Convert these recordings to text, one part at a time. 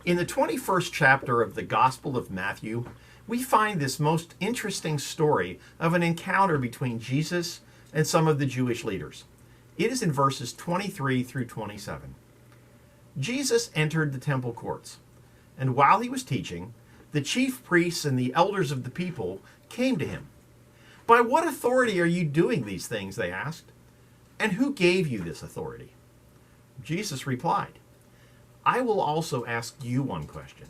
In the 21st chapter of the Gospel of Matthew, we find this most interesting story of an encounter between Jesus and some of the Jewish leaders. It is in verses 23 through 27. Jesus entered the temple courts, and while he was teaching, the chief priests and the elders of the people came to him. "By what authority are you doing these things?" they asked. "And who gave you this authority?" Jesus replied, "I will also ask you one question.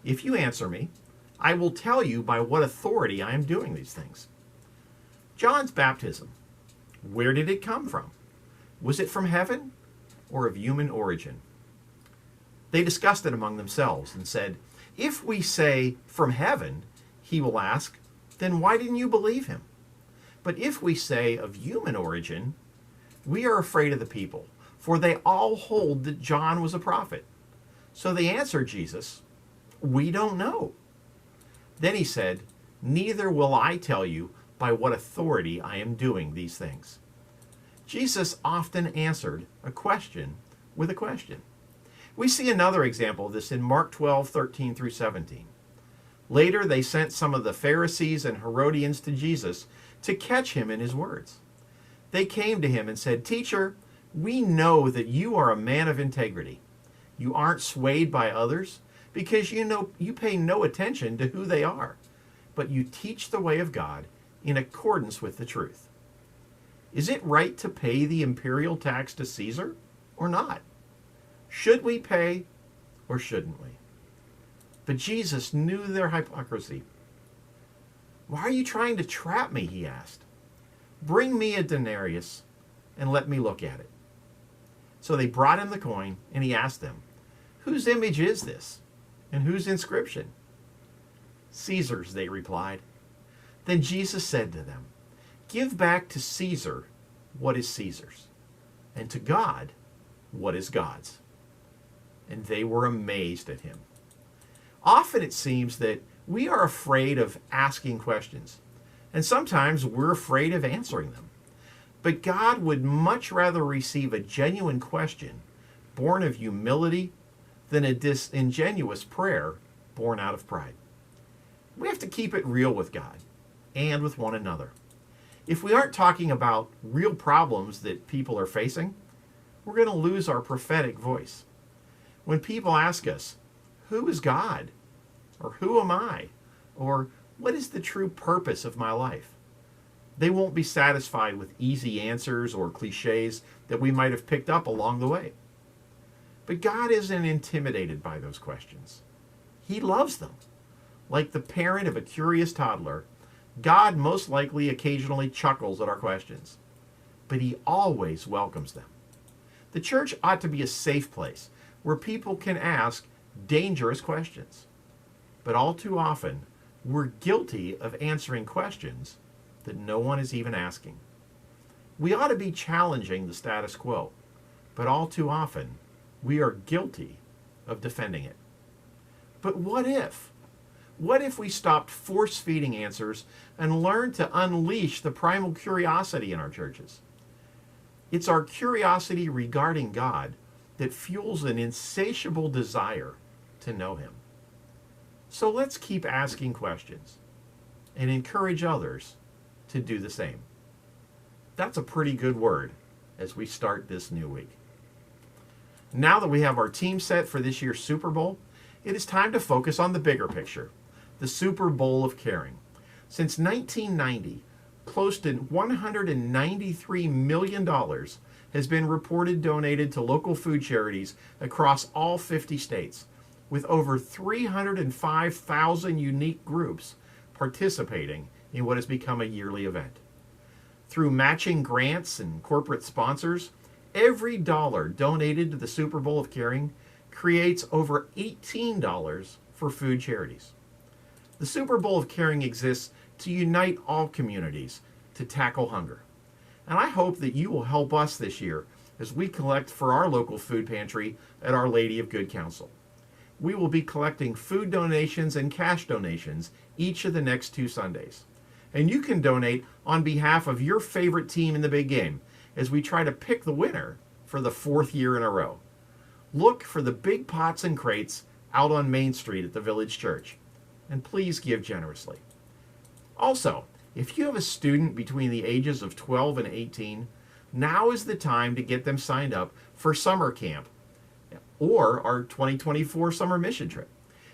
If you answer me, I will tell you by what authority I am doing these things. John's baptism, where did it come from? Was it from heaven or of human origin?" They discussed it among themselves and said, "If we say from heaven," he will ask, "then why didn't you believe him? But if we say of human origin, we are afraid of the people, for they all hold that John was a prophet." So they answered Jesus, "We don't know." Then he said, "Neither will I tell you by what authority I am doing these things." Jesus often answered a question with a question. We see another example of this in Mark 12:13 through 17. Later, they sent some of the Pharisees and Herodians to Jesus to catch him in his words. They came to him and said, "Teacher, we know that you are a man of integrity. You aren't swayed by others because you pay no attention to who they are, but you teach the way of God in accordance with the truth. Is it right to pay the imperial tax to Caesar or not? Should we pay or shouldn't we?" But Jesus knew their hypocrisy. "Why are you trying to trap me?" he asked. "Bring me a denarius and let me look at it." So they brought him the coin, and he asked them, "Whose image is this, and whose inscription?" "Caesar's," they replied. Then Jesus said to them, "Give back to Caesar what is Caesar's, and to God what is God's." And they were amazed at him. Often it seems that we are afraid of asking questions, and sometimes we're afraid of answering them. But God would much rather receive a genuine question born of humility than a disingenuous prayer born out of pride. We have to keep it real with God and with one another. If we aren't talking about real problems that people are facing, we're going to lose our prophetic voice. When people ask us, "Who is God?" or "Who am I?" or "What is the true purpose of my life?" they won't be satisfied with easy answers or cliches that we might have picked up along the way. But God isn't intimidated by those questions. He loves them. Like the parent of a curious toddler, God most likely occasionally chuckles at our questions, but he always welcomes them. The church ought to be a safe place where people can ask dangerous questions. But all too often, we're guilty of answering questions that no one is even asking. We ought to be challenging the status quo, but all too often, we are guilty of defending it. But what if? What if we stopped force-feeding answers and learned to unleash the primal curiosity in our churches? It's our curiosity regarding God that fuels an insatiable desire to know him. So let's keep asking questions and encourage others to do the same. That's a pretty good word as we start this new week. Now that we have our team set for this year's Super Bowl, it is time to focus on the bigger picture, the Super Bowl of Caring. Since 1990, close to $193 million has been reported donated to local food charities across all 50 states, with over 305,000 unique groups participating in what has become a yearly event. Through matching grants and corporate sponsors, every dollar donated to the Super Bowl of Caring creates over $18 for food charities. The Super Bowl of Caring exists to unite all communities to tackle hunger. And I hope that you will help us this year as we collect for our local food pantry at Our Lady of Good Counsel. We will be collecting food donations and cash donations each of the next 2 Sundays. And you can donate on behalf of your favorite team in the big game as we try to pick the winner for the 4th year in a row. Look for the big pots and crates out on Main Street at the Village Church. And please give generously. Also, if you have a student between the ages of 12 and 18, now is the time to get them signed up for summer camp or our 2024 summer mission trip.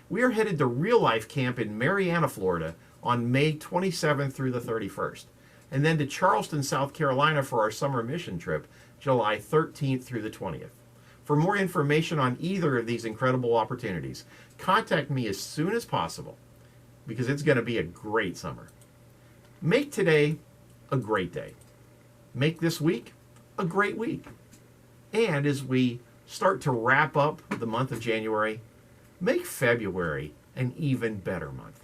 We are headed to Real Life Camp in Marianna, Florida on May 27th through the 31st, and then to Charleston, South Carolina for our summer mission trip, July 13th through the 20th. For more information on either of these incredible opportunities, contact me as soon as possible because it's going to be a great summer. Make today a great day. Make this week a great week. And as we start to wrap up the month of January, make February an even better month.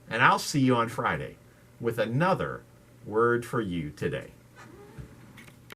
And I'll see you on Friday with another Word for You Today.